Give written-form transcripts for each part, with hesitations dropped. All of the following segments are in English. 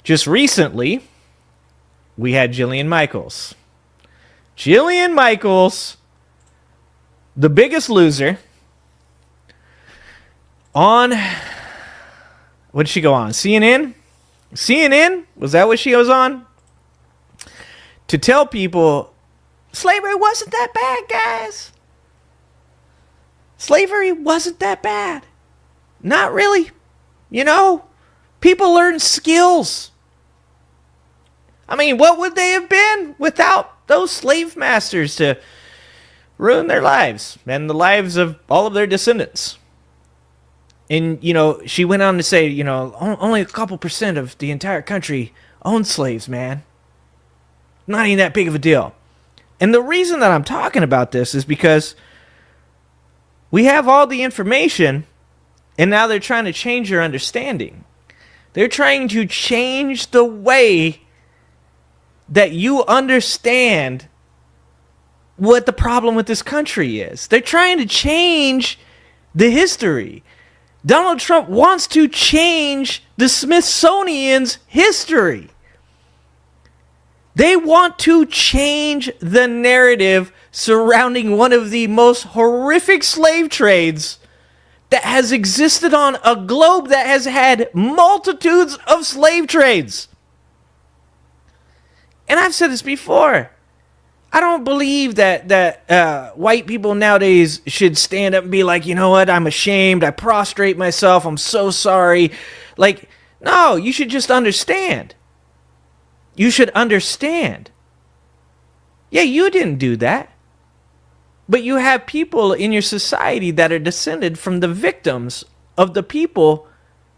Just recently, we had Jillian Michaels. Jillian Michaels, the biggest loser, on, what did she go on? CNN? CNN? Was that what she was on? To tell people, slavery wasn't that bad, guys. Slavery wasn't that bad. Not really. You know, people learn skills. I mean, what would they have been without those slave masters to ruin their lives and the lives of all of their descendants? And, you know, she went on to say, you know, only a couple % of the entire country owned slaves, man. Not even that big of a deal. And the reason that I'm talking about this is because we have all the information, and now they're trying to change your understanding. They're trying to change the way that you understand what the problem with this country is. They're trying to change the history. Donald Trump wants to change the Smithsonian's history. They want to change the narrative surrounding one of the most horrific slave trades that has existed on a globe that has had multitudes of slave trades. And I've said this before. I don't believe that white people nowadays should stand up and be like, you know what, I'm ashamed, I prostrate myself, I'm so sorry. Like, no, you should just understand. You should understand. Yeah, you didn't do that. But you have people in your society that are descended from the victims of the people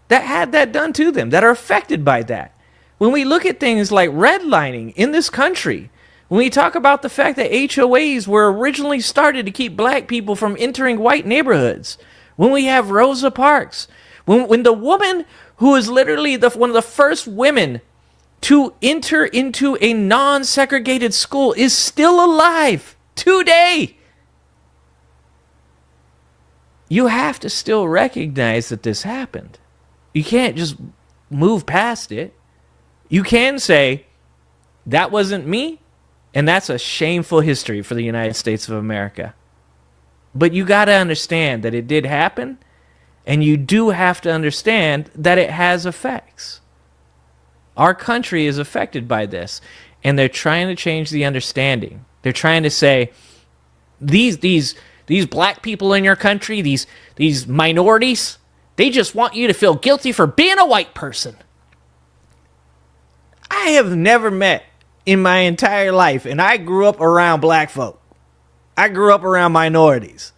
that had that done to them, that are affected by that. When we look at things like redlining in this country, when we talk about the fact that HOAs were originally started to keep black people from entering white neighborhoods, when we have Rosa Parks, when the woman who is literally one of the first women to enter into a non-segregated school is still alive today, you have to still recognize that this happened. You can't just move past it. You can say, that wasn't me, and that's a shameful history for the United States of America. But you got to understand that it did happen, and you do have to understand that it has effects. Our country is affected by this, and they're trying to change the understanding. They're trying to say, these black people in your country, these minorities, they just want you to feel guilty for being a white person. I have never met in my entire life, and I grew up around black folk. I grew up around minorities.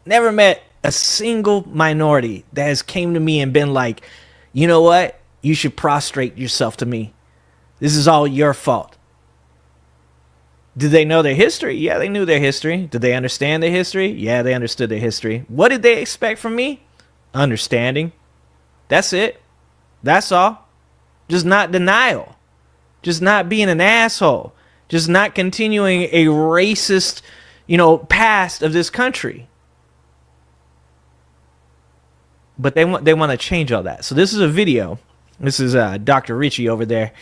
Never met a single minority that has came to me and been like, you know what? You should prostrate yourself to me. This is all your fault. Did they know their history? Yeah, they knew their history. Did they understand their history? Yeah, they understood their history. What did they expect from me? Understanding. That's it. That's all. Just not denial. Just not being an asshole. Just not continuing a racist, past of this country. But they want to change all that. So this is a video. This is Dr. Richey over there.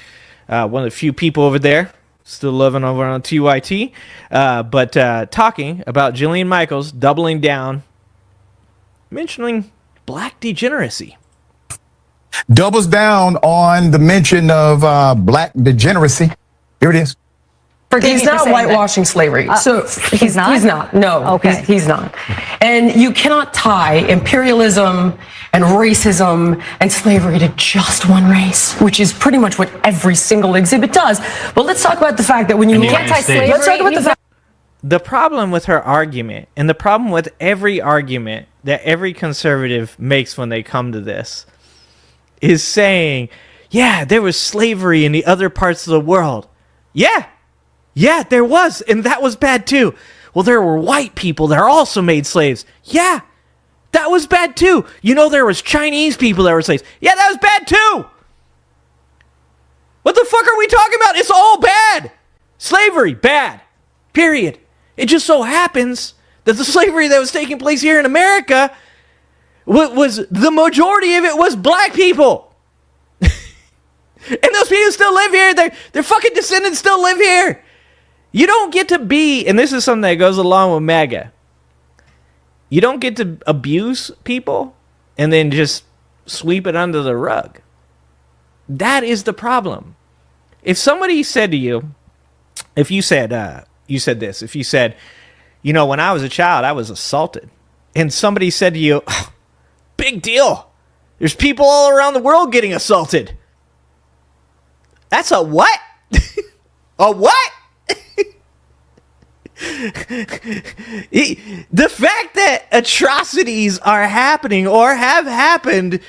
One of the few people over there. Still living over on TYT. But talking about Jillian Michaels doubling down. Mentioning black degeneracy. Doubles down on the mention of black degeneracy. Here it is. He's not whitewashing slavery. So he's not? He's not. No, okay. He's not. And you cannot tie imperialism and racism and slavery to just one race, which is pretty much what every single exhibit does. But let's talk about the fact that when you anti-slavery, let's talk about the fact. The problem with her argument, and the problem with every argument that every conservative makes when they come to this, is saying, yeah, there was slavery in the other parts of the world. Yeah, there was, and that was bad too. Well, there were white people that also made slaves. Yeah, that was bad too. There was Chinese people that were slaves. Yeah, that was bad too. What the fuck are we talking about? It's all bad. Slavery, bad. Period. It just so happens that the slavery that was taking place here in And those people still live here. Their fucking descendants still live here. You don't get to be, and this is something that goes along with MAGA. You don't get to abuse people and then just sweep it under the rug. That is the problem. If somebody said to you, if you said this, if you said, you know, when I was a child, I was assaulted. And somebody said to you, oh, big deal. There's people all around the world getting assaulted. That's a what? A what? The fact that atrocities are happening or have happened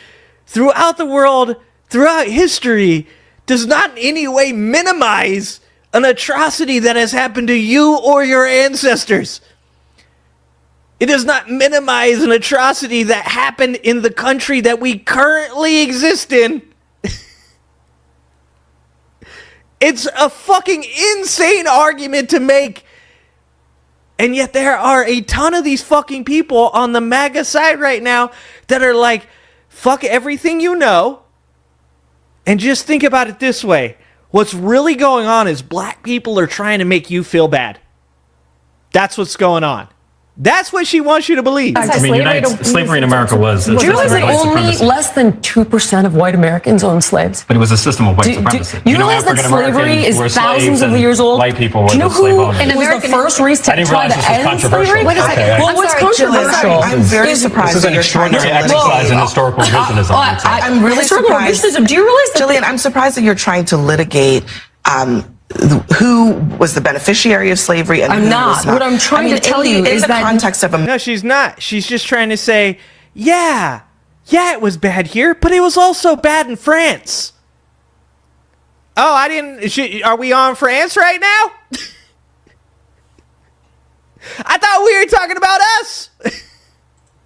throughout the world, throughout history, does not in any way minimize an atrocity that has happened to you or your ancestors. It does not minimize an atrocity that happened in the country that we currently exist in. It's a fucking insane argument to make. And yet there are a ton of these fucking people on the MAGA side right now that are like, fuck everything you know. And just think about it this way. What's really going on is black people are trying to make you feel bad. That's what's going on. That's what she wants you to believe. I mean, slavery in America was... Do you realize that only less than 2% of white Americans owned slaves? But it was a system of white supremacy. You realize that slavery is thousands of years old? White people were Do you know the slave who owners. was the first race to try to end slavery? Wait a second. Well, what's controversial? I'm very surprised. This is an extraordinary exercise in historical revisionism. I'm really surprised. Do you realize that... Jillian, I'm surprised that you're trying to litigate who was the beneficiary of slavery and who was not. What I'm trying to tell you is that... in the context of... No, she's not. She's just trying to say, yeah, it was bad here, but it was also bad in France. Oh, I didn't... Are we on France right now? I thought we were talking about us.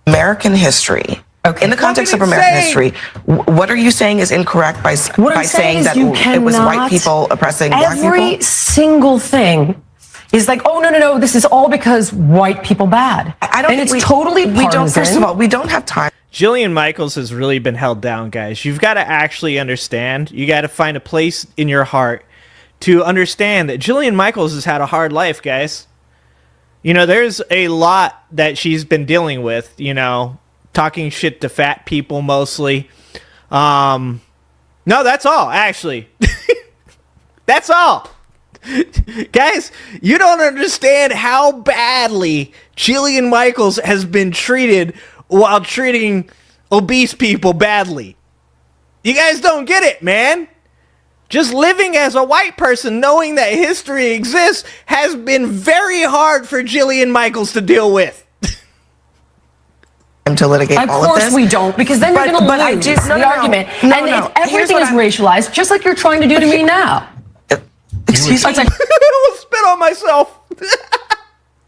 American history. Okay. In the context of American history, what are you saying is incorrect by saying that it was white people oppressing black people? Every single thing is like, oh, no, this is all because white people bad. I don't and think it's totally partisan. First of all, we don't have time. Jillian Michaels has really been held down, guys. You've got to actually understand. You got to find a place in your heart to understand that Jillian Michaels has had a hard life, guys. You know, there's a lot that she's been dealing with, you know, talking shit to fat people mostly. No, that's all, actually. That's all. Guys, you don't understand how badly Jillian Michaels has been treated while treating obese people badly. You guys don't get it, man. Just living as a white person, knowing that history exists, has been very hard for Jillian Michaels to deal with. To litigate all of this. Of course we don't, because then you're going to lose the argument. Everything is racialized, just like you're trying to do to me now. Excuse me? I will spit on myself.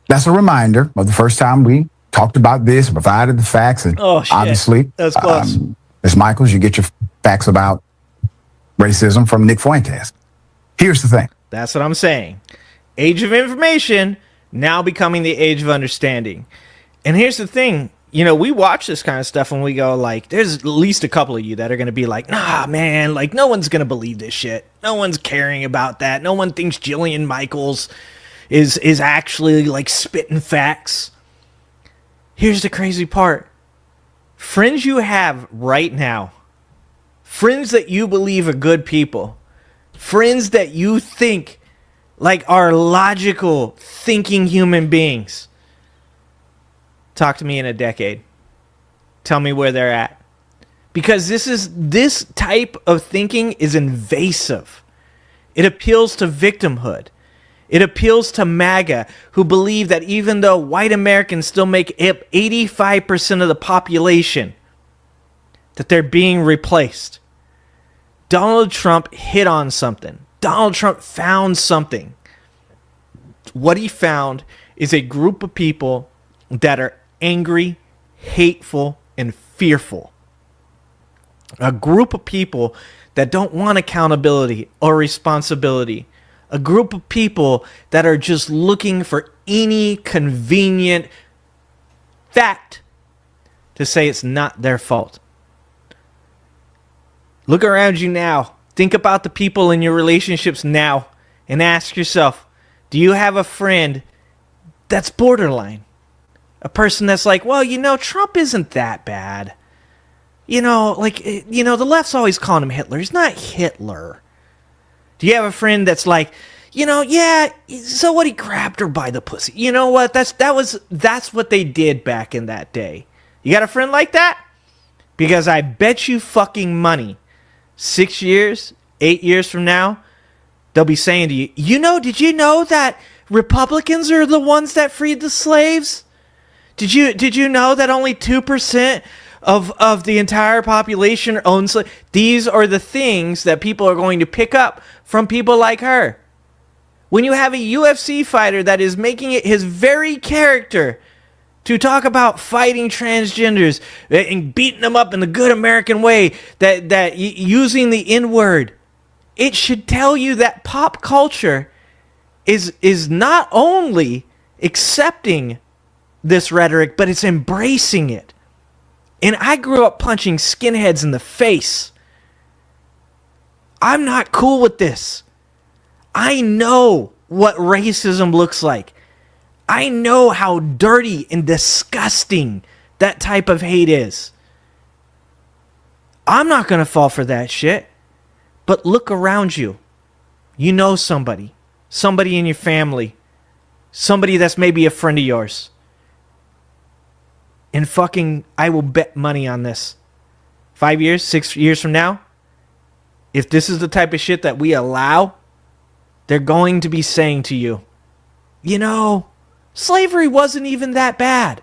That's a reminder of the first time we talked about this, provided the facts, and obviously, that's close. Ms. Michaels, you get your facts about racism from Nick Fuentes. Here's the thing. That's what I'm saying. Age of information, now becoming the age of understanding. And here's the thing. You know, we watch this kind of stuff and we go like, there's at least a couple of you that are going to be like, nah, man, like no one's going to believe this shit. No one's caring about that. No one thinks Jillian Michaels is actually like spitting facts. Here's the crazy part. Friends you have right now, friends that you believe are good people, friends that you think like are logical, thinking human beings. Talk to me in a decade. Tell me where they're at. Because this type of thinking is invasive. It appeals to victimhood. It appeals to MAGA, who believe that even though white Americans still make up 85% of the population, that they're being replaced. Donald Trump hit on something. Donald Trump found something. What he found is a group of people that are angry, hateful, and fearful. A group of people that don't want accountability or responsibility. A group of people that are just looking for any convenient fact to say it's not their fault. Look around you now. Think about the people in your relationships now and ask yourself, do you have a friend that's borderline? A person that's like, well, Trump isn't that bad. The left's always calling him Hitler. He's not Hitler. Do you have a friend that's like, yeah, so what, he grabbed her by the pussy. You know what? That's what they did back in that day. You got a friend like that? Because I bet you fucking money, 6 years, 8 years from now, they'll be saying to you, did you know that Republicans are the ones that freed the slaves? Did you know that only 2% of the entire population owns slaves? These are the things that people are going to pick up from people like her. When you have a UFC fighter that is making it his very character to talk about fighting transgenders and beating them up in the good American way, that using the N-word, it should tell you that pop culture is not only accepting this rhetoric, but it's embracing it. And I grew up punching skinheads in the face. I'm not cool with this. I know what racism looks like. I know how dirty and disgusting that type of hate is. I'm not going to fall for that shit. But look around you. You know somebody in your family, somebody that's maybe a friend of yours. And fucking, I will bet money on this. 5 years, 6 years from now, if this is the type of shit that we allow, they're going to be saying to you, slavery wasn't even that bad.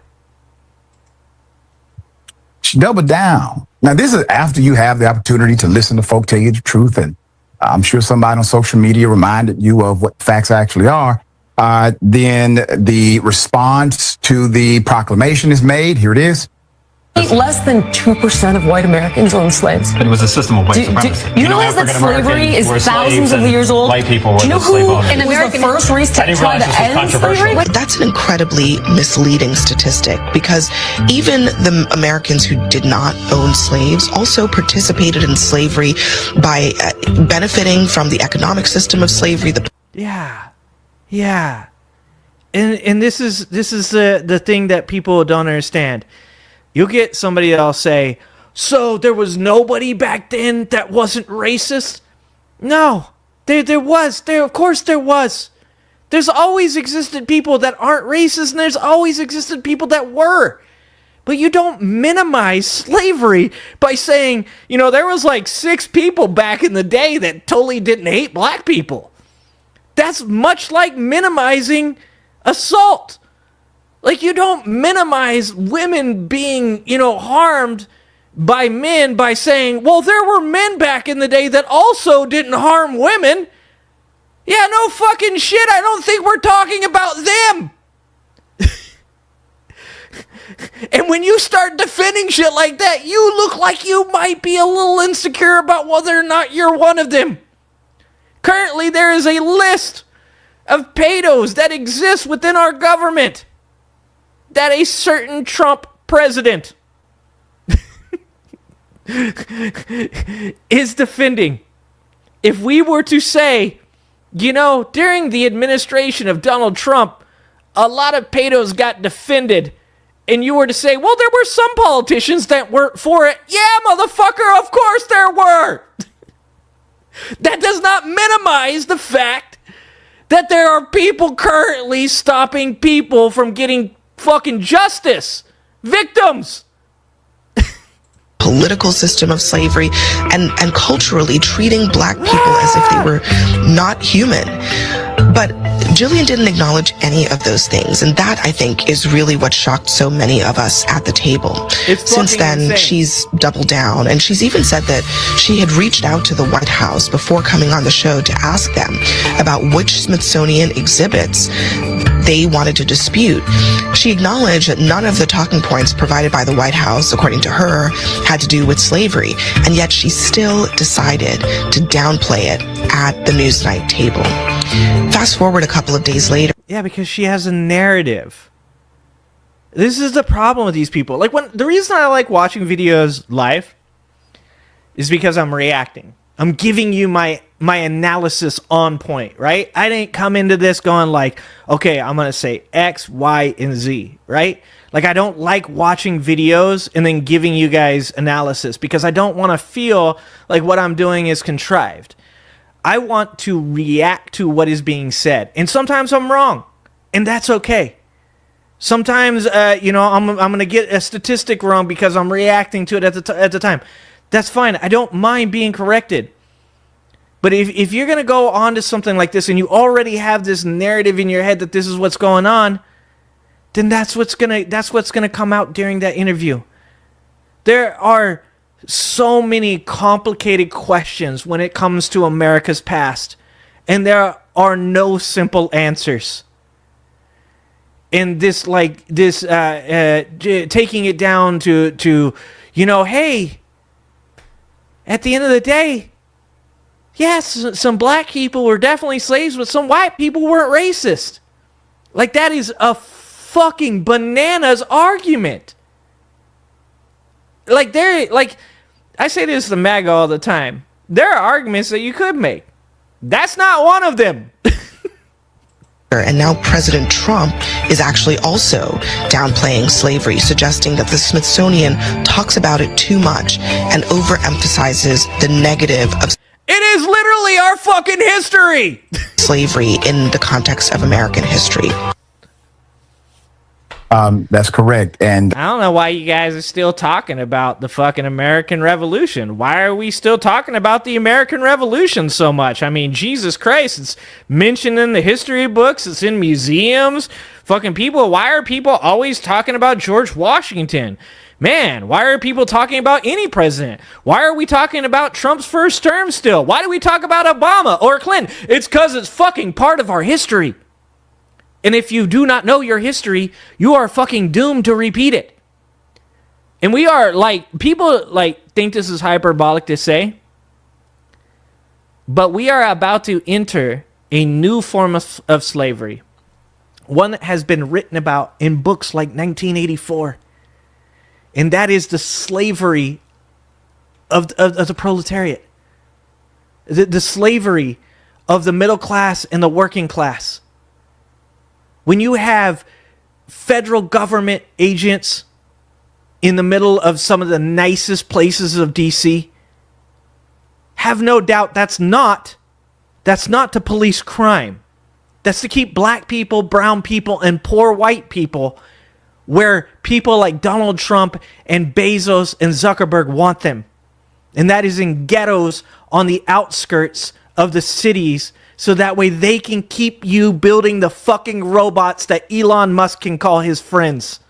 She doubled down. Now, this is after you have the opportunity to listen to folk tell you the truth. And I'm sure somebody on social media reminded you of what facts actually are. Then the response to the proclamation is made. Here it is. Less than 2% of white Americans owned slaves. But it was a system of white supremacy. You realize that slavery is thousands of years old? White people were Do you know the slave who owners. was the first race to try to end slavery? That's an incredibly misleading statistic, because even the Americans who did not own slaves also participated in slavery by benefiting from the economic system of slavery. Yeah. And this is the thing that people don't understand. You'll get somebody that'll say, so there was nobody back then that wasn't racist? No, there was. Of course there was. There's always existed people that aren't racist, and there's always existed people that were. But you don't minimize slavery by saying, there was like 6 people back in the day that totally didn't hate black people. That's much like minimizing assault. Like, you don't minimize women being, harmed by men by saying, well, there were men back in the day that also didn't harm women. Yeah, no fucking shit. I don't think we're talking about them. And when you start defending shit like that, you look like you might be a little insecure about whether or not you're one of them. Currently, there is a list of pedos that exist within our government that a certain Trump president is defending. If we were to say, during the administration of Donald Trump, a lot of pedos got defended, and you were to say, well, there were some politicians that weren't for it. Yeah, motherfucker, of course there were. That does not minimize the fact that there are people currently stopping people from getting fucking justice. Victims. Political system of slavery and culturally treating black people as if they were not human. But Jillian didn't acknowledge any of those things, and that, I think, is really what shocked so many of us at the table. Since then, insane. She's doubled down, and she's even said that she had reached out to the White House before coming on the show to ask them about which Smithsonian exhibits they wanted to dispute. She acknowledged that none of the talking points provided by the White House, according to her, had to do with slavery, and yet she still decided to downplay it at the Newsnight table. Fast forward a couple of days later. Yeah, because she has a narrative. This is the problem with these people. Like, the reason I like watching videos live is because I'm reacting. I'm giving you my analysis on point, right? I didn't come into this going like, okay, I'm going to say X, Y, and Z, right? Like, I don't like watching videos and then giving you guys analysis because I don't want to feel like what I'm doing is contrived. I want to react to what is being said. And sometimes I'm wrong, and that's okay. Sometimes, I'm going to get a statistic wrong because I'm reacting to it at the time. That's fine. I don't mind being corrected. But if you're going to go on to something like this and you already have this narrative in your head that this is what's going on, then that's what's going to come out during that interview. There are so many complicated questions when it comes to America's past, and there are no simple answers. And this taking it down to hey, at the end of the day, yes, some black people were definitely slaves, but some white people weren't racist. Like, that is a fucking bananas argument. I say this to MAGA all the time. There are arguments that you could make. That's not one of them. And now President Trump is actually also downplaying slavery, suggesting that the Smithsonian talks about it too much and overemphasizes the negative of It is literally our fucking history. slavery in the context of American history. That's correct. And I don't know why you guys are still talking about the fucking American Revolution. Why are we still talking about the American Revolution so much? I mean, Jesus Christ, it's mentioned in the history books. It's in museums. Fucking people, why are people always talking about George Washington? Man, why are people talking about any president? Why are we talking about Trump's first term still? Why do we talk about Obama or Clinton? It's because it's fucking part of our history. And if you do not know your history, you are fucking doomed to repeat it. And we are people think this is hyperbolic to say, but we are about to enter a new form of slavery. One that has been written about in books like 1984. And that is the slavery of the proletariat. The slavery of the middle class and the working class. When you have federal government agents in the middle of some of the nicest places of DC, have no doubt that's not to police crime. That's to keep black people, brown people, and poor white people where people like Donald Trump and Bezos and Zuckerberg want them. And that is in ghettos on the outskirts of the cities, so that way they can keep you building the fucking robots that Elon Musk can call his friends.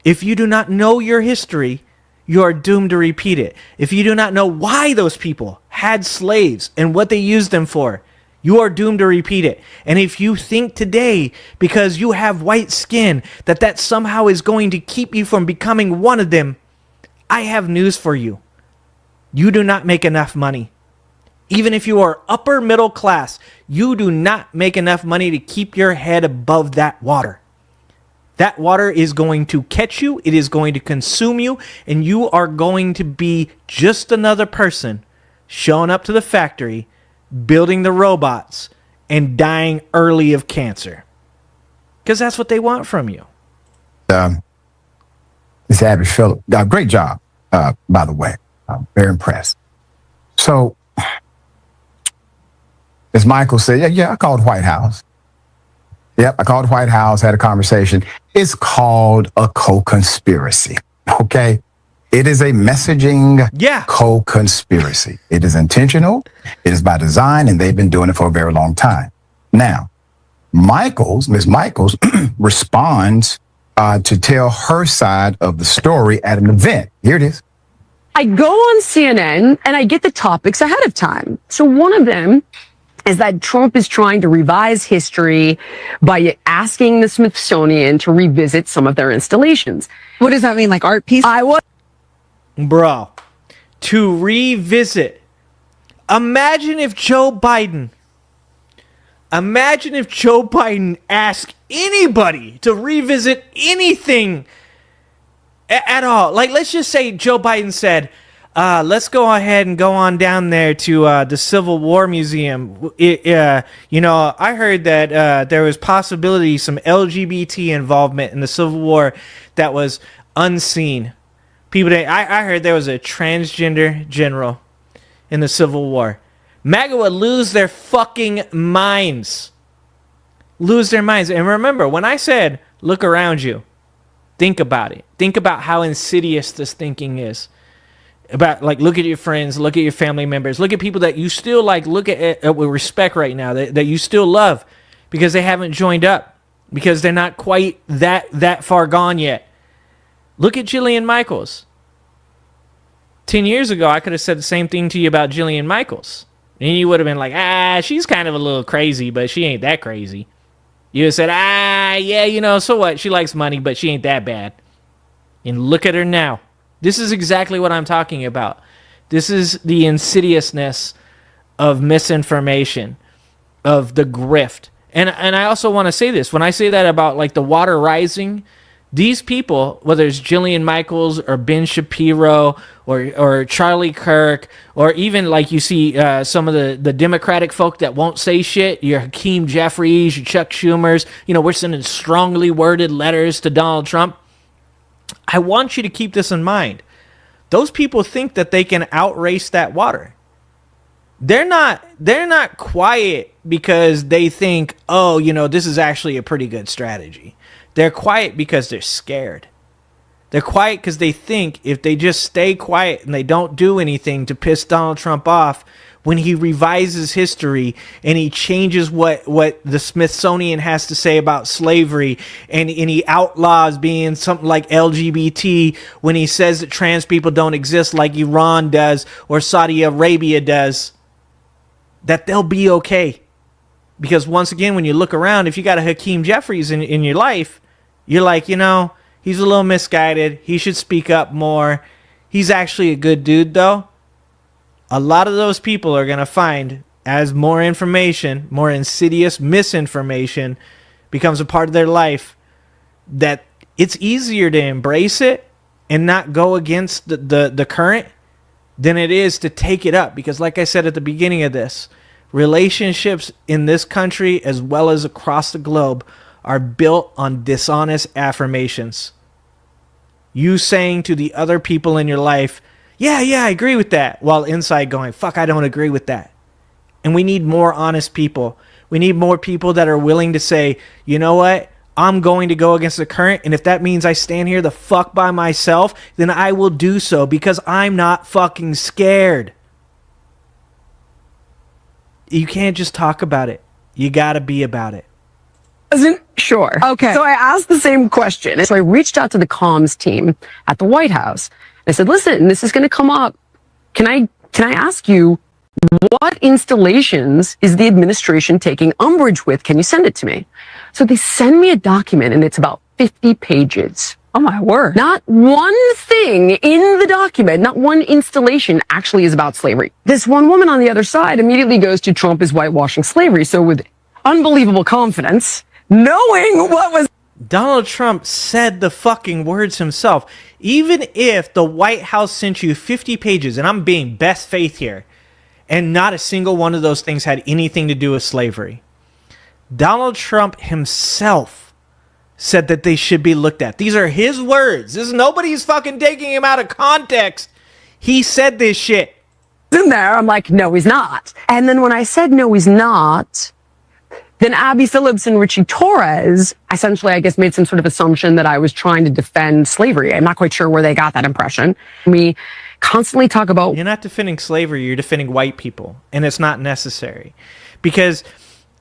If you do not know your history, you are doomed to repeat it. If you do not know why those people had slaves and what they used them for, you are doomed to repeat it. And if you think today, because you have white skin, that somehow is going to keep you from becoming one of them, I have news for you. You do not make enough money. Even if you are upper middle class, you do not make enough money to keep your head above that water. That water is going to catch you, it is going to consume you, and you are going to be just another person showing up to the factory, building the robots, and dying early of cancer. Because that's what they want from you. This Abby Phillip, great job, by the way. I'm very impressed. So, as Michael said, yeah, I called White House. Yep, I called White House, had a conversation. It's called a co-conspiracy, okay? It is a messaging co-conspiracy. It is intentional, it is by design, and they've been doing it for a very long time. Now, Ms. Michaels responds to tell her side of the story at an event. Here it is. I go on CNN and I get the topics ahead of time. So one of them is that Trump is trying to revise history by asking the Smithsonian to revisit some of their installations. What does that mean? Like art pieces? Bro, to revisit. Imagine if Joe Biden asked anybody to revisit anything at all. Like, let's just say Joe Biden said, let's go ahead and go on down there to the Civil War Museum. I heard that there was possibility some LGBT involvement in the Civil War that was unseen. I heard there was a transgender general in the Civil War. MAGA would lose their fucking minds. Lose their minds. And remember, when I said, look around you, think about it. Think about how insidious this thinking is. About, like, look at your friends, look at your family members, look at people that you still, like, look at with respect right now, that you still love because they haven't joined up, because they're not quite that far gone yet. Look at Jillian Michaels. 10 years ago, I could have said the same thing to you about Jillian Michaels. And you would have been like, she's kind of a little crazy, but she ain't that crazy. You would have said, yeah, so what? She likes money, but she ain't that bad. And look at her now. This is exactly what I'm talking about. This is the insidiousness of misinformation, of the grift. And I also want to say this. When I say that about, like, the water rising, these people, whether it's Jillian Michaels or Ben Shapiro or Charlie Kirk, or even, like, you see some of the Democratic folk that won't say shit, your Hakeem Jeffries, your Chuck Schumers, we're sending strongly worded letters to Donald Trump. I want you to keep this in mind. Those people think that they can outrace that water. They're not quiet because they think, this is actually a pretty good strategy. They're quiet because they're scared. They're quiet because they think if they just stay quiet and they don't do anything to piss Donald Trump off, when he revises history and he changes what the Smithsonian has to say about slavery, and he outlaws being something like LGBT, when he says that trans people don't exist like Iran does or Saudi Arabia does, that they'll be okay. Because once again, when you look around, if you got a Hakeem Jeffries in your life, you're like, he's a little misguided. He should speak up more. He's actually a good dude, though. A lot of those people are going to find, as more information, more insidious misinformation becomes a part of their life, that it's easier to embrace it and not go against the current than it is to take it up. Because like I said at the beginning of this, relationships in this country as well as across the globe are built on dishonest affirmations. You saying to the other people in your life, yeah, I agree with that, while inside going, fuck, I don't agree with that. And we need more honest people. We need more people that are willing to say, you know what? I'm going to go against the current, and if that means I stand here the fuck by myself, then I will do so, because I'm not fucking scared. You can't just talk about it. You gotta be about it. Wasn't sure. Okay. So I asked the same question. So I reached out to the comms team at the White House. I said, listen, this is going to come up. Can I ask you, what installations is the administration taking umbrage with? Can you send it to me? So they send me a document, and it's about 50 pages. Oh my word. Not one thing in the document, not one installation actually is about slavery. This one woman on the other side immediately goes to Trump is whitewashing slavery. So with unbelievable confidence, knowing what was... Donald Trump said the fucking words himself. Even if the White House sent you 50 pages, and I'm being best faith here, and not a single one of those things had anything to do with slavery, Donald Trump himself said that they should be looked at. These are his words. Nobody's fucking taking him out of context. He said this shit. In there, I'm like, no, he's not. And then when I said no, he's not, then Abby Phillips and Richey Torres essentially, I guess, made some sort of assumption that I was trying to defend slavery. I'm not quite sure where they got that impression. We constantly talk about... You're not defending slavery, you're defending white people. And it's not necessary. Because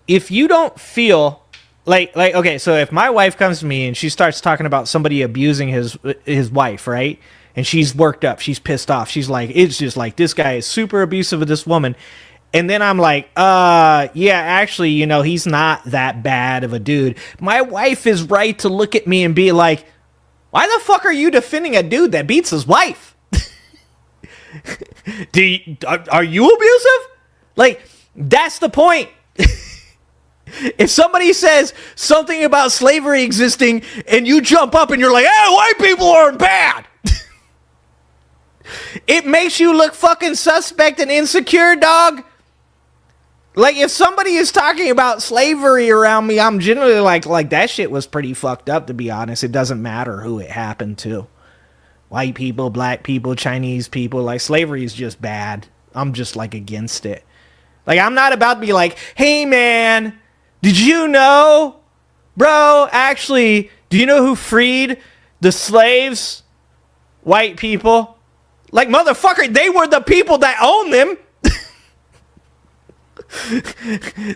if you don't feel like okay, so if my wife comes to me and she starts talking about somebody abusing his wife, right? And she's worked up, she's pissed off. She's like, it's just like, this guy is super abusive of this woman. And then I'm like, yeah, actually, he's not that bad of a dude. My wife is right to look at me and be like, why the fuck are you defending a dude that beats his wife? Are you abusive? Like, that's the point. If somebody says something about slavery existing and you jump up and you're like, hey, white people aren't bad. It makes you look fucking suspect and insecure, dog. Like, if somebody is talking about slavery around me, I'm generally like that shit was pretty fucked up, to be honest. It doesn't matter who it happened to. White people, black people, Chinese people. Like, slavery is just bad. I'm just, like, against it. Like, I'm not about to be like, hey, man, did you know? Bro, actually, do you know who freed the slaves? White people. Like, motherfucker, they were the people that owned them.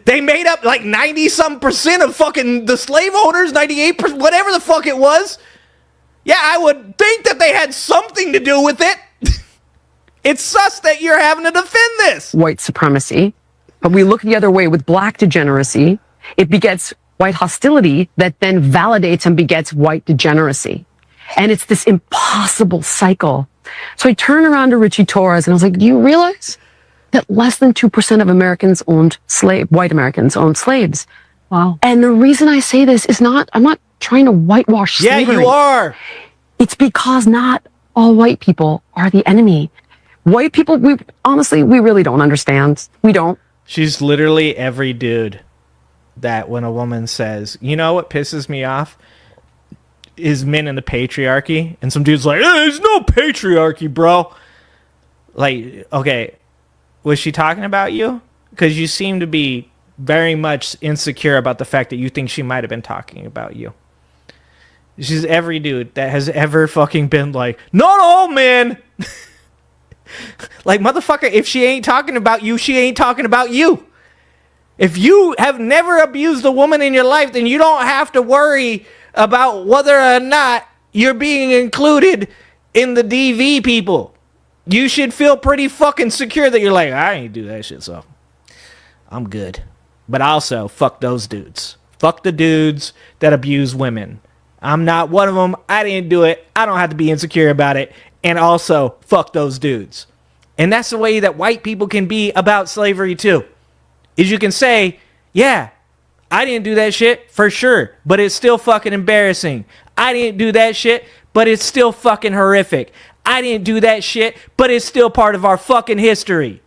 They made up like 90-some% of fucking the slave owners, 98%, whatever the fuck it was. Yeah, I would think that they had something to do with it. It's sus that you're having to defend this. White supremacy. But we look the other way with black degeneracy. It begets white hostility that then validates and begets white degeneracy. And it's this impossible cycle. So I turned around to Richey Torres and I was like, do you realize that less than 2% of Americans white Americans owned slaves? Wow. And the reason I say this is I'm not trying to whitewash slavery. Yeah, you are. It's because not all white people are the enemy. White people, we really don't understand. We don't. She's literally every dude that when a woman says, you know what pisses me off? Is men in the patriarchy. And some dude's like, there's no patriarchy, bro. Like, okay, was she talking about you? Because you seem to be very much insecure about the fact that you think she might have been talking about you. She's every dude that has ever fucking been like, not all men. Like, motherfucker, if she ain't talking about you, she ain't talking about you. If you have never abused a woman in your life, then you don't have to worry about whether or not you're being included in the DV people. You should feel pretty fucking secure that you're like, I ain't do that shit, so I'm good. But also, fuck those dudes. Fuck the dudes that abuse women. I'm not one of them. I didn't do it. I don't have to be insecure about it. And also, fuck those dudes. And that's the way that white people can be about slavery too. Is you can say, yeah, I didn't do that shit for sure, but it's still fucking embarrassing. I didn't do that shit, but it's still fucking horrific. I didn't do that shit, but it's still part of our fucking history.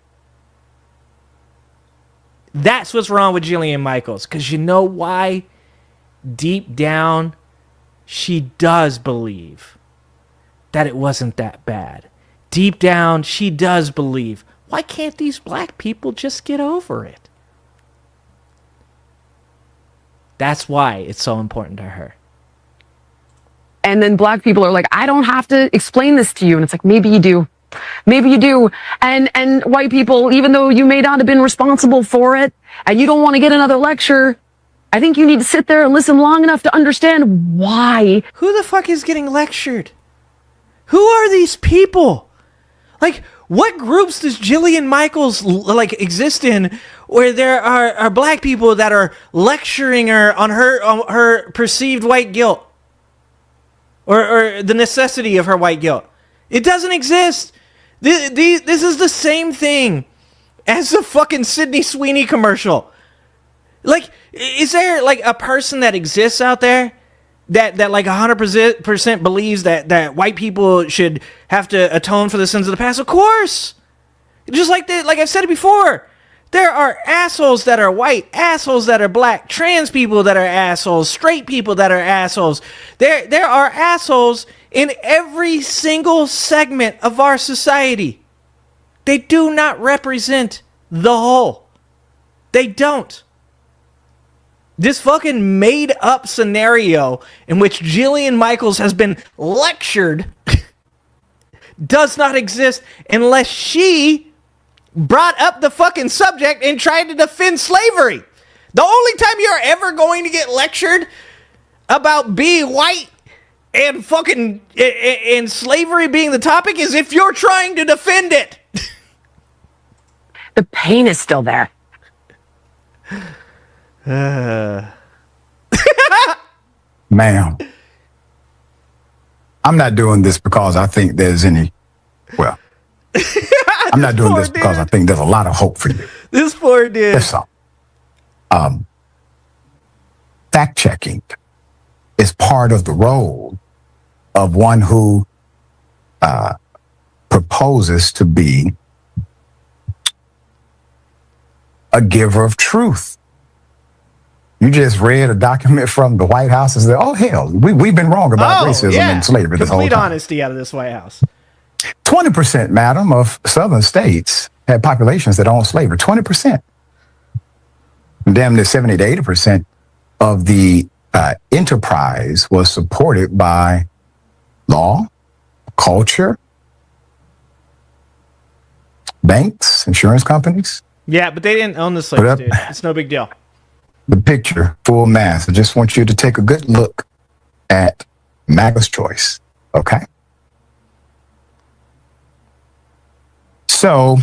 That's what's wrong with Jillian Michaels. Because you know why? Deep down, she does believe that it wasn't that bad. Deep down, she does believe, why can't these black people just get over it? That's why it's so important to her. And then black people are like, I don't have to explain this to you. And it's like, maybe you do. Maybe you do. And white people, even though you may not have been responsible for it and you don't want to get another lecture, I think you need to sit there and listen long enough to understand why. Who the fuck is getting lectured? Who are these people? Like, what groups does Jillian Michaels like exist in where there are black people that are lecturing her on her perceived white guilt? Or the necessity of her white guilt. It doesn't exist. This is the same thing as the fucking Sydney Sweeney commercial. Like, is there like a person that exists out there that like 100% believes that white people should have to atone for the sins of the past? Of course. Just like I've said it before. There are assholes that are white, assholes that are black, trans people that are assholes, straight people that are assholes. There are assholes in every single segment of our society. They do not represent the whole. They don't. This fucking made up scenario in which Jillian Michaels has been lectured does not exist unless she brought up the fucking subject and tried to defend slavery. The only time you're ever going to get lectured about being white and fucking and slavery being the topic is if you're trying to defend it. The pain is still there. Ma'am, I'm not doing this because I think there's any, well, I'm not doing this because I think there's a lot of hope for you. This poor dude. That's all. Fact checking is part of the role of one who proposes to be a giver of truth. You just read a document from the White House and said, oh, hell, we've been wrong about racism and slavery this whole time. Complete honesty out of this White House. 20%, madam, of southern states had populations that owned slavery. 20%. Damn near 70 to 80% of the enterprise was supported by law, culture, banks, insurance companies. Yeah, but they didn't own the slaves, dude. It's no big deal. The picture, full mass. I just want you to take a good look at MAGA's choice, okay? So,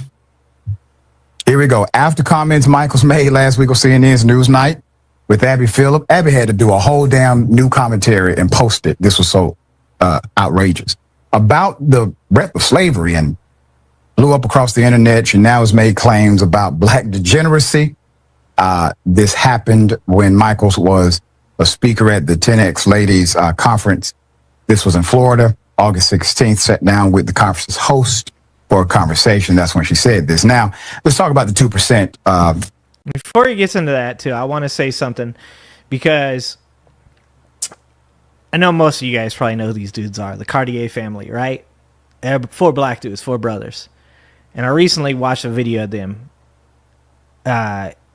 here we go. After comments Michaels made last week on CNN's Newsnight with Abby Phillip, Abby had to do a whole damn new commentary and post it. This was so outrageous. About the breadth of slavery, and blew up across the internet. She now has made claims about black degeneracy. This happened when Michaels was a speaker at the 10X Ladies Conference. This was in Florida, August 16th, sat down with the conference's host for a conversation. That's when she said this. Now, let's talk about the 2%. Before he gets into that, too, I want to say something, because I know most of you guys probably know who these dudes are. The Cartier family, right? They're 4 black dudes, 4 brothers. And I recently watched a video of them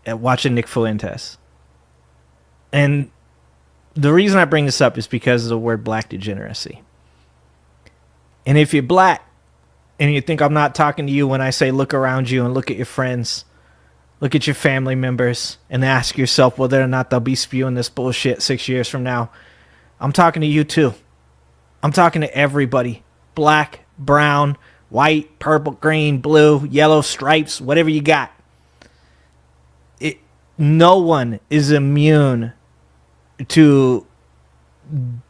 watching Nick Fuentes. And the reason I bring this up is because of the word black degeneracy. And if you're black and you think I'm not talking to you when I say look around you and look at your friends, look at your family members, and ask yourself whether or not they'll be spewing this bullshit 6 years from now, I'm talking to you too. I'm talking to everybody. Black, brown, white, purple, green, blue, yellow, stripes, whatever you got. No one is immune to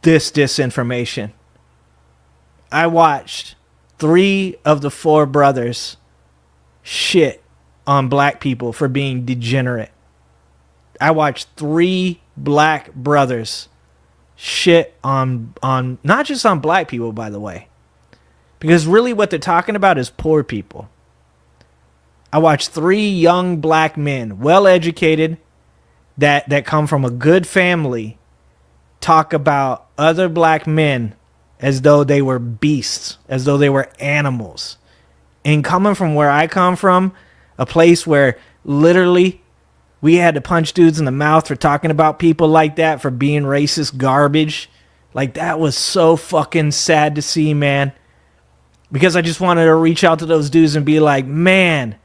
this disinformation. I watched 3 of the 4 brothers shit on black people for being degenerate. I watched 3 black brothers shit on not just on black people, by the way, because really what they're talking about is poor people. I watched 3 young black men, well educated, that come from a good family, talk about other black men as though they were beasts, as though they were animals. And coming from where I come from, a place where literally we had to punch dudes in the mouth for talking about people like that, for being racist garbage. Like, that was so fucking sad to see, man. Because I just wanted to reach out to those dudes and be like, man,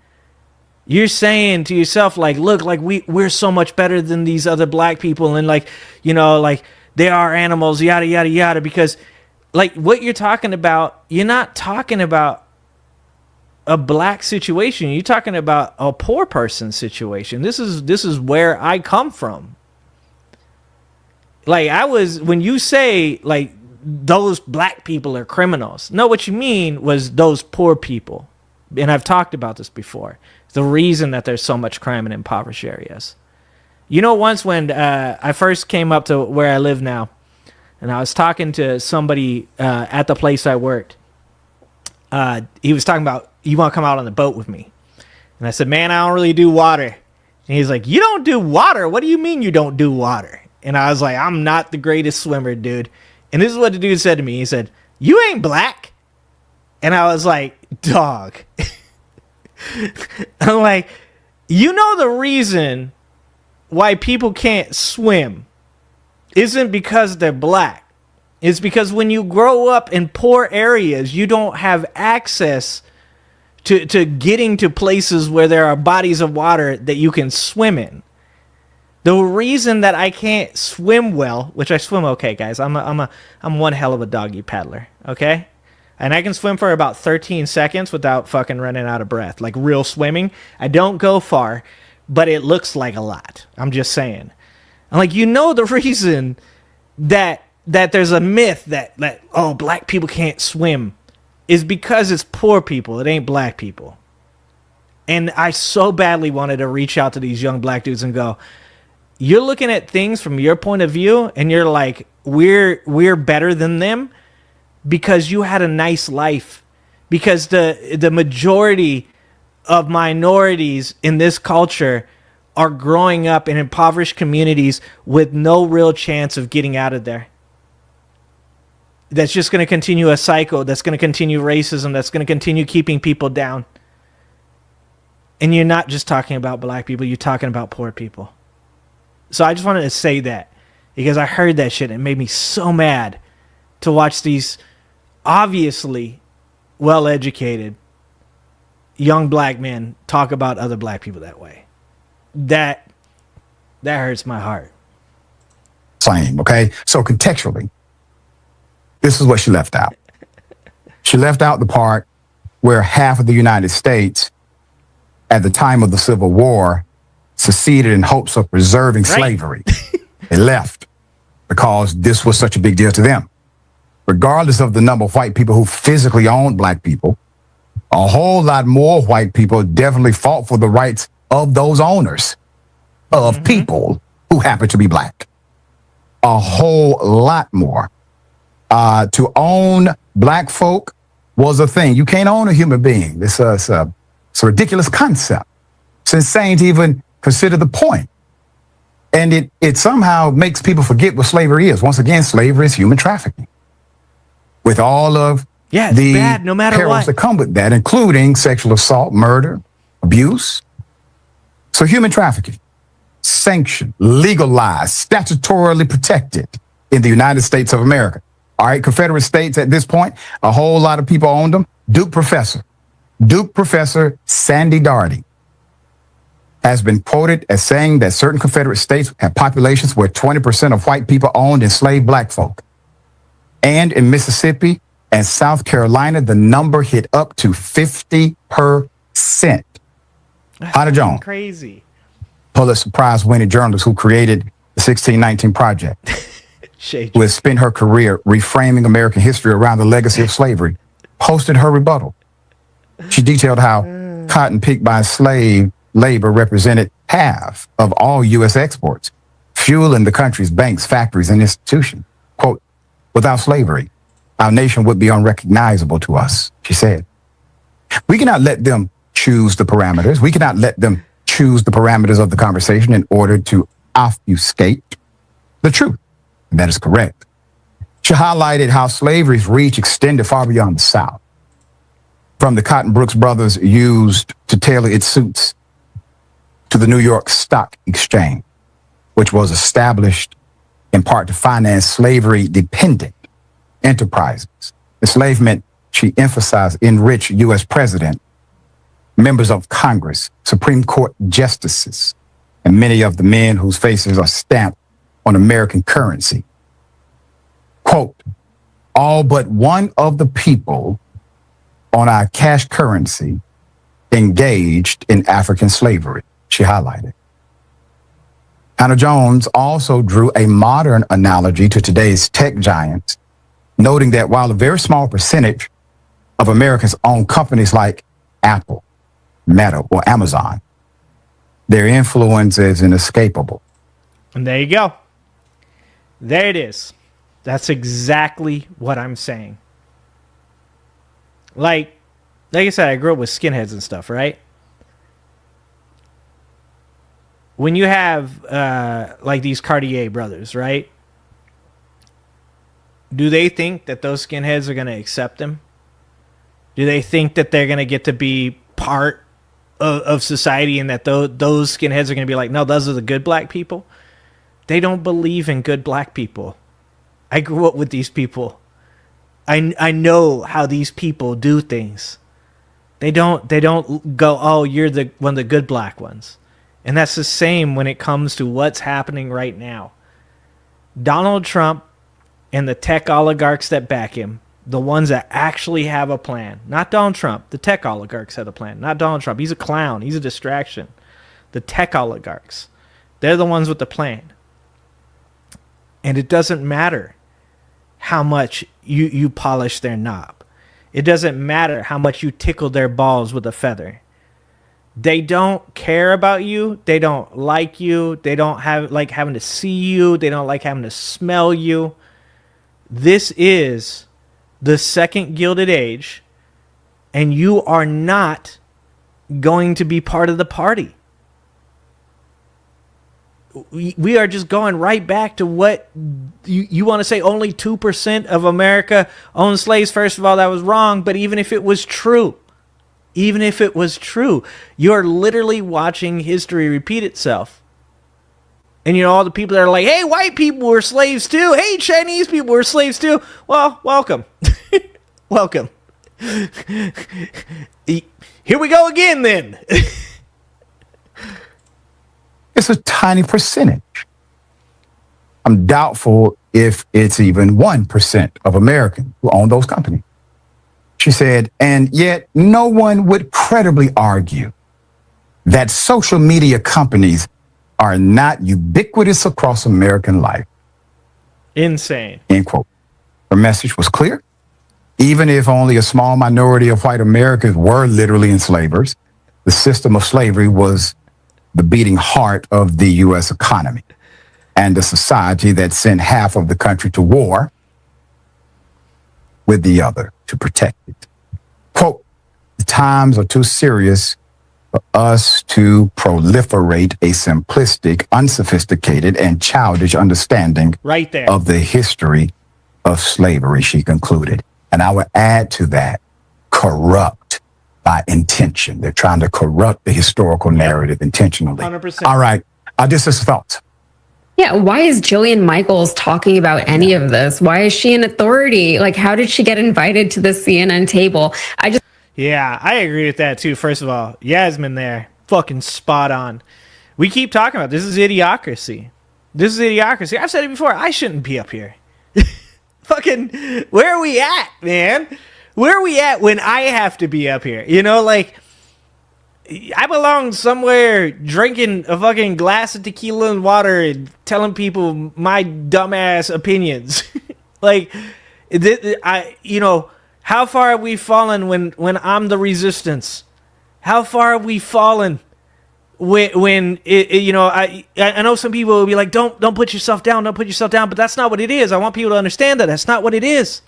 you're saying to yourself, like, look, like we're so much better than these other black people, and like, you know, like they are animals, yada yada yada. Because like what you're talking about, you're not talking about a black situation. You're talking about a poor person situation. This is where I come from. Like, when you say like those black people are criminals, no, what you mean was those poor people. And I've talked about this before. The reason that there's so much crime in impoverished areas. You know, once when I first came up to where I live now, and I was talking to somebody at the place I worked, he was talking about, you want to come out on the boat with me? And I said, man, I don't really do water. And he's like, you don't do water? What do you mean you don't do water? And I was like, I'm not the greatest swimmer, dude. And this is what the dude said to me. He said, you ain't black. And I was like, dog. I'm like, you know, the reason why people can't swim isn't because they're black. It's because when you grow up in poor areas, you don't have access to getting to places where there are bodies of water that you can swim in. The reason that I can't swim well, which I swim okay, guys. I'm one hell of a doggy paddler, okay? And I can swim for about 13 seconds without fucking running out of breath. Like real swimming. I don't go far, but it looks like a lot. I'm just saying. I'm like, you know, the reason that there's a myth that oh, black people can't swim is because it's poor people. It ain't black people. And I so badly wanted to reach out to these young black dudes and go, you're looking at things from your point of view and you're like, we're better than them because you had a nice life, because the majority of minorities in this culture are growing up in impoverished communities with no real chance of getting out of there. That's just going to continue a cycle. That's going to continue racism. That's going to continue keeping people down. And you're not just talking about black people. You're talking about poor people. So I just wanted to say that because I heard that shit and it made me so mad to watch these obviously well-educated young black men talk about other black people that way. That hurts my heart. Same, okay? So contextually, this is what she left out. She left out the part where half of the United States at the time of the Civil War seceded in hopes of preserving slavery. They left because this was such a big deal to them. Regardless of the number of white people who physically owned black people, a whole lot more white people definitely fought for the rights of those owners of people who happen to be black. A whole lot more. To own black folk was a thing. You can't own a human being. It's a ridiculous concept. It's insane to even consider the point. And it somehow makes people forget what slavery is. Once again, slavery is human trafficking. With all of the bad, no matter perils what. that come with that, including sexual assault, murder, abuse. So human trafficking, sanctioned, legalized, statutorily protected in the United States of America. All right, Confederate states at this point, a whole lot of people owned them. Duke professor Sandy Darty has been quoted as saying that certain Confederate states have populations where 20% of white people owned enslaved black folk. And in Mississippi and South Carolina, the number hit up to 50%. Hannah Jones, Crazy. Pulitzer Prize winning journalist who created the 1619 Project, who has spent her career reframing American history around the legacy of slavery, posted her rebuttal. She detailed how cotton picked by slave labor represented half of all U.S. exports, fueling the country's banks, factories, and institutions. Quote, without slavery, our nation would be unrecognizable to us, she said. We cannot let them choose the parameters. We cannot let them choose the parameters of the conversation in order to obfuscate the truth. And that is correct. She highlighted how slavery's reach extended far beyond the South. From the cotton Brooks brothers used to tailor its suits to the New York Stock Exchange, which was established in part to finance slavery-dependent enterprises. Enslavement, she emphasized, enriched U.S. president, members of Congress, Supreme Court justices, and many of the men whose faces are stamped on American currency. Quote, all but one of the people on our cash currency engaged in African slavery, she highlighted. Hannah Jones also drew a modern analogy to today's tech giants, noting that while a very small percentage of Americans own companies like Apple, Meta, or Amazon, their influence is inescapable. And there you go. There it is. That's exactly what I'm saying. Like I said, I grew up with skinheads and stuff, right? When you have like these Cartier brothers, right? Do they think that those skinheads are going to accept them? Do they think that they're going to get to be part of society and that those skinheads are going to be like, no, those are the good black people? They don't believe in good black people. I grew up with these people. I know how these people do things. They don't go, oh, you're the one of the good black ones. And that's the same when it comes to what's happening right now. Donald Trump and the tech oligarchs that back him, the ones that actually have a plan, not Donald Trump, the tech oligarchs have a plan, not Donald Trump. He's a clown. He's a distraction. The tech oligarchs, they're the ones with the plan. And it doesn't matter how much you polish their knob. It doesn't matter how much you tickle their balls with a feather. They don't care about you. They don't like you. They don't like having to see you. They don't like having to smell you. This is the second Gilded Age, and you are not going to be part of the party. We are just going right back to what you want to say. Only 2% of America owned slaves. First of all, that was wrong. But even if it was true, you're literally watching history repeat itself. And all the people that are like, hey, white people were slaves too. Hey, Chinese people were slaves too. Well, welcome. Welcome. Here we go again then. It's a tiny percentage. I'm doubtful if it's even 1% of Americans who own those companies. She said, and yet no one would credibly argue that social media companies are not ubiquitous across American life. Insane. End quote. Her message was clear. Even if only a small minority of white Americans were literally enslavers, the system of slavery was the beating heart of the U.S. economy and a society that sent half of the country to war with the other to protect it. Quote, the times are too serious for us to proliferate a simplistic, unsophisticated, and childish understanding right there of the history of slavery, she concluded. And I would add to that, corrupt by intention. They're trying to corrupt the historical narrative intentionally. 100%. All right. This is thoughts. Yeah, why is Jillian Michaels talking about any of this? Why is she an authority? Like, how did she get invited to the CNN table? Yeah, I agree with that too. First of all, Yasmin there, fucking spot on. We keep talking about this is idiocracy. This is idiocracy. I've said it before. I shouldn't be up here. Fucking, where are we at, man? Where are we at when I have to be up here? Like, I belong somewhere drinking a fucking glass of tequila and water and telling people my dumbass opinions. Like, how far have we fallen when I'm the resistance? How far have we fallen when I know some people will be like, don't put yourself down, but that's not what it is. I want people to understand that that's not what it is.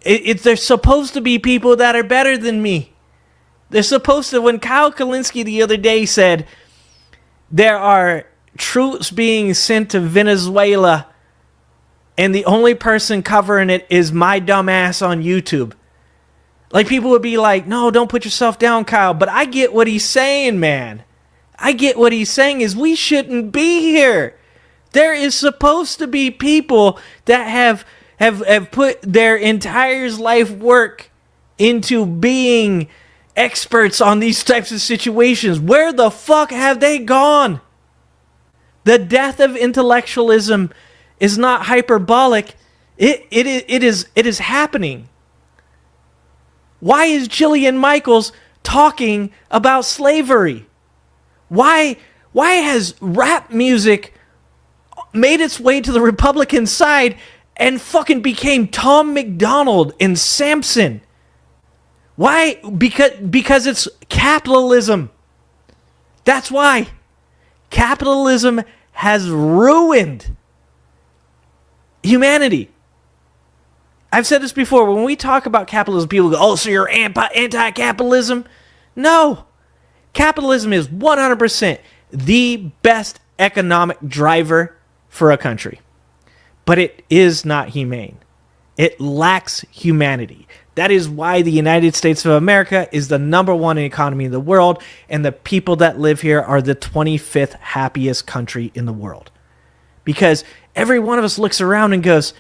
There's supposed to be people that are better than me. They're supposed to, when Kyle Kalinske the other day said there are troops being sent to Venezuela and the only person covering it is my dumb ass on YouTube. Like, people would be like, no, don't put yourself down, Kyle. But I get what he's saying, man. I get what he's saying is we shouldn't be here. There is supposed to be people that have put their entire life work into being experts on these types of situations. Where the fuck have they gone? The death of intellectualism is not hyperbolic. It is happening. Why is Jillian Michaels talking about slavery? Why has rap music made its way to the Republican side and fucking became Tom McDonald and Samson? Why? Because it's capitalism. That's why. Capitalism has ruined humanity. I've said this before. When we talk about capitalism, people go, oh, so you're anti-capitalism? No. Capitalism is 100% the best economic driver for a country. But it is not humane. It lacks humanity. That is why the United States of America is the #1 economy in the world, and the people that live here are the 25th happiest country in the world. Because every one of us looks around and goes,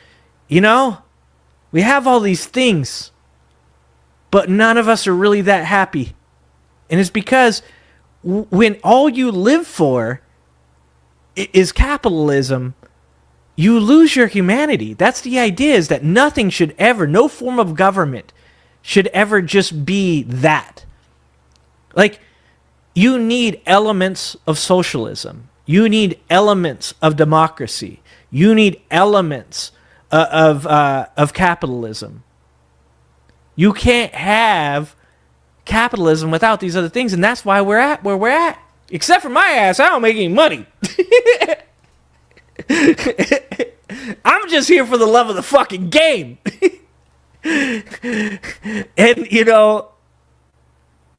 we have all these things, but none of us are really that happy. And it's because when all you live for is capitalism, you lose your humanity. That's the idea, is that nothing should ever, no form of government should ever just be that. Like, you need elements of socialism. You need elements of democracy. You need elements of capitalism. You can't have capitalism without these other things, and that's why we're at where we're at. Except for my ass, I don't make any money. I'm just here for the love of the fucking game. And, you know,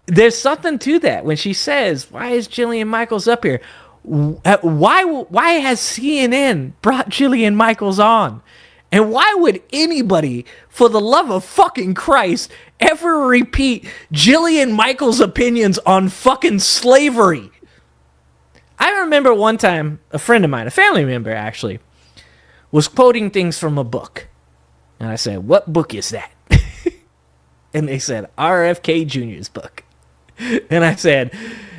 there's something to that when she says, why is Jillian Michaels up here? Why has CNN brought Jillian Michaels on? And why would anybody, for the love of fucking Christ, ever repeat Jillian Michaels' opinions on fucking slavery? I remember one time a friend of mine, a family member actually, was quoting things from a book. And I said, what book is that? And they said, RFK Jr.'s book. And I said,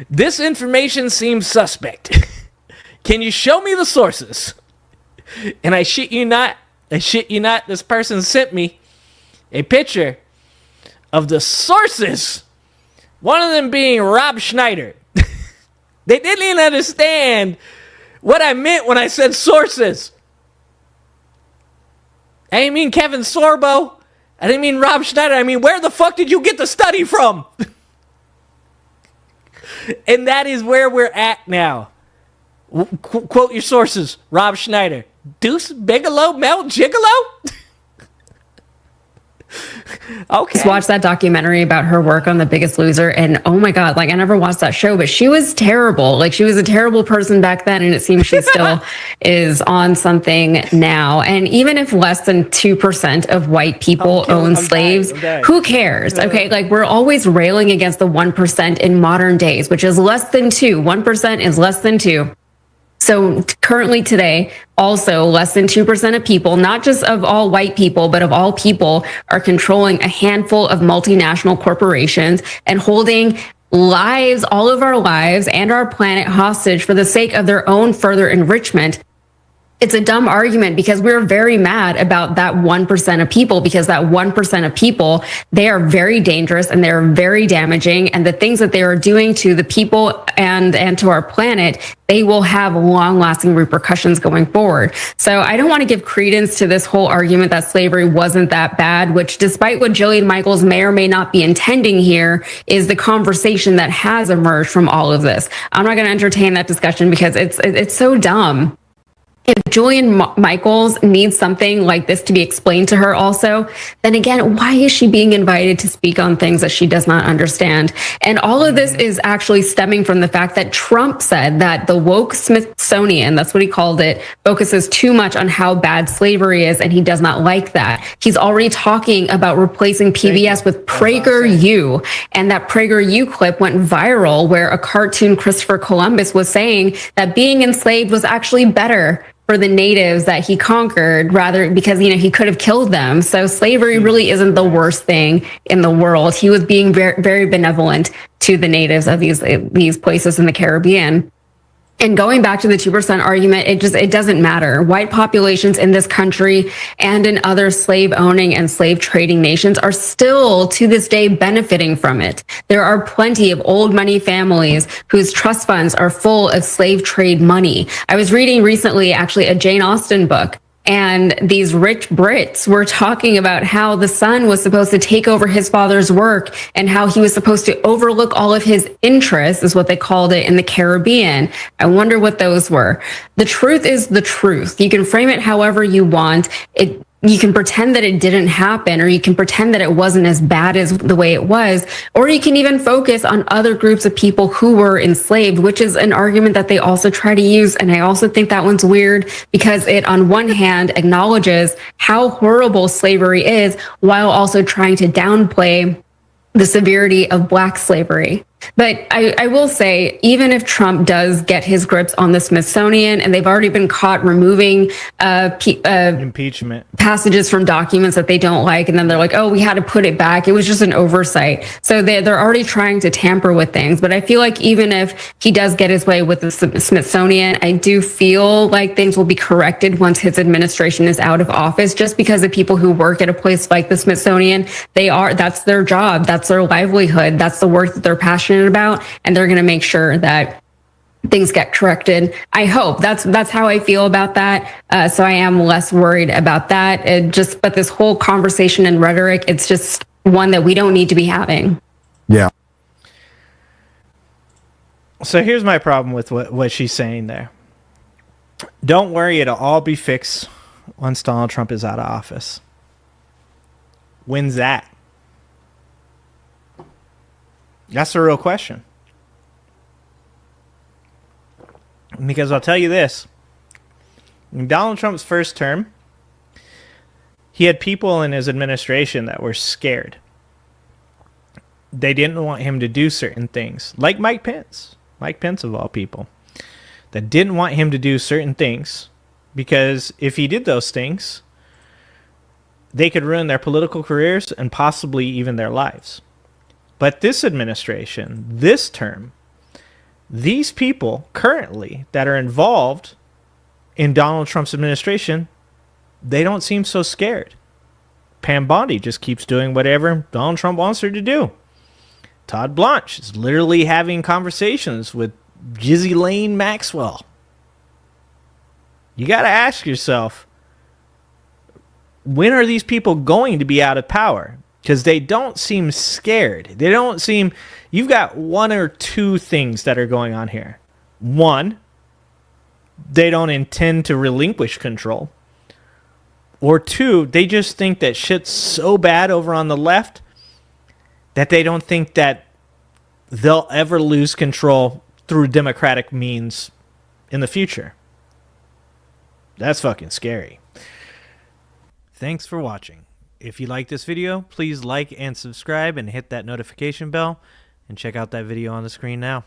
this information seems suspect. Can you show me the sources? And I shit you not, this person sent me a picture of the sources. One of them being Rob Schneider. They didn't even understand what I meant when I said sources. I didn't mean Kevin Sorbo. I didn't mean Rob Schneider. I mean, where the fuck did you get the study from? And that is where we're at now. Quote your sources. Rob Schneider. Deuce Bigelow, Mel Gigolo? Okay. Just watched that documentary about her work on The Biggest Loser, and oh my god, like I never watched that show, but she was terrible. Like she was a terrible person back then, and it seems she still is on something now. And even if less than 2% of white people own slaves, who cares? Okay, like we're always railing against the 1% in modern days, which is less than 2. 1% is less than 2. So currently today, also less than 2% of people, not just of all white people, but of all people, are controlling a handful of multinational corporations and holding lives, all of our lives and our planet hostage for the sake of their own further enrichment. It's a dumb argument because we're very mad about that 1% of people, because that 1% of people, they are very dangerous and they're very damaging. And the things that they are doing to the people and to our planet, they will have long lasting repercussions going forward. So I don't want to give credence to this whole argument that slavery wasn't that bad, which despite what Jillian Michaels may or may not be intending here, is the conversation that has emerged from all of this. I'm not going to entertain that discussion because it's so dumb. If Jillian Michaels needs something like this to be explained to her also, then again, why is she being invited to speak on things that she does not understand? And all of this is actually stemming from the fact that Trump said that the woke Smithsonian, that's what he called it, focuses too much on how bad slavery is, and he does not like that. He's already talking about replacing PBS with PragerU, and that PragerU clip went viral where a cartoon Christopher Columbus was saying that being enslaved was actually better for the natives that he conquered, rather because, you know, he could have killed them. So slavery really isn't the worst thing in the world. He was being very, very benevolent to the natives of these places in the Caribbean. And going back to the 2% argument, it doesn't matter. White populations in this country and in other slave owning and slave trading nations are still to this day benefiting from it. There are plenty of old money families whose trust funds are full of slave trade money. I was reading recently actually a Jane Austen book, and these rich Brits were talking about how the son was supposed to take over his father's work and how he was supposed to overlook all of his interests, is what they called it, in the Caribbean. I wonder what those were. The truth is the truth. You can frame it however you want. You can pretend that it didn't happen, or you can pretend that it wasn't as bad as the way it was, or you can even focus on other groups of people who were enslaved, which is an argument that they also try to use. And I also think that one's weird because it, on one hand, acknowledges how horrible slavery is while also trying to downplay the severity of Black slavery. But I will say, even if Trump does get his grips on the Smithsonian, and they've already been caught removing impeachment passages from documents that they don't like, and then they're like, oh, we had to put it back. It was just an oversight. So they're already trying to tamper with things. But I feel like even if he does get his way with the Smithsonian, I do feel like things will be corrected once his administration is out of office, just because the people who work at a place like the Smithsonian, that's their job. That's their livelihood. That's the work that they're passionate about, and they're going to make sure that things get corrected. I hope that's how I feel about that. So I am less worried about that. But this whole conversation and rhetoric, it's just one that we don't need to be having. Yeah. So here's my problem with what she's saying there. Don't worry, it'll all be fixed once Donald Trump is out of office. wins that? That's the real question. Because I'll tell you this. In Donald Trump's first term, he had people in his administration that were scared. They didn't want him to do certain things, like Mike Pence of all people, that didn't want him to do certain things because if he did those things, they could ruin their political careers and possibly even their lives. But this administration, this term, these people currently that are involved in Donald Trump's administration, they don't seem so scared. Pam Bondi just keeps doing whatever Donald Trump wants her to do. Todd Blanche is literally having conversations with Ghislaine Maxwell. You got to ask yourself, when are these people going to be out of power? Because they don't seem scared. They don't seem... You've got one or two things that are going on here. One, they don't intend to relinquish control. Or two, they just think that shit's so bad over on the left that they don't think that they'll ever lose control through democratic means in the future. That's fucking scary. Thanks for watching. If you like this video, please like and subscribe and hit that notification bell, and check out that video on the screen now.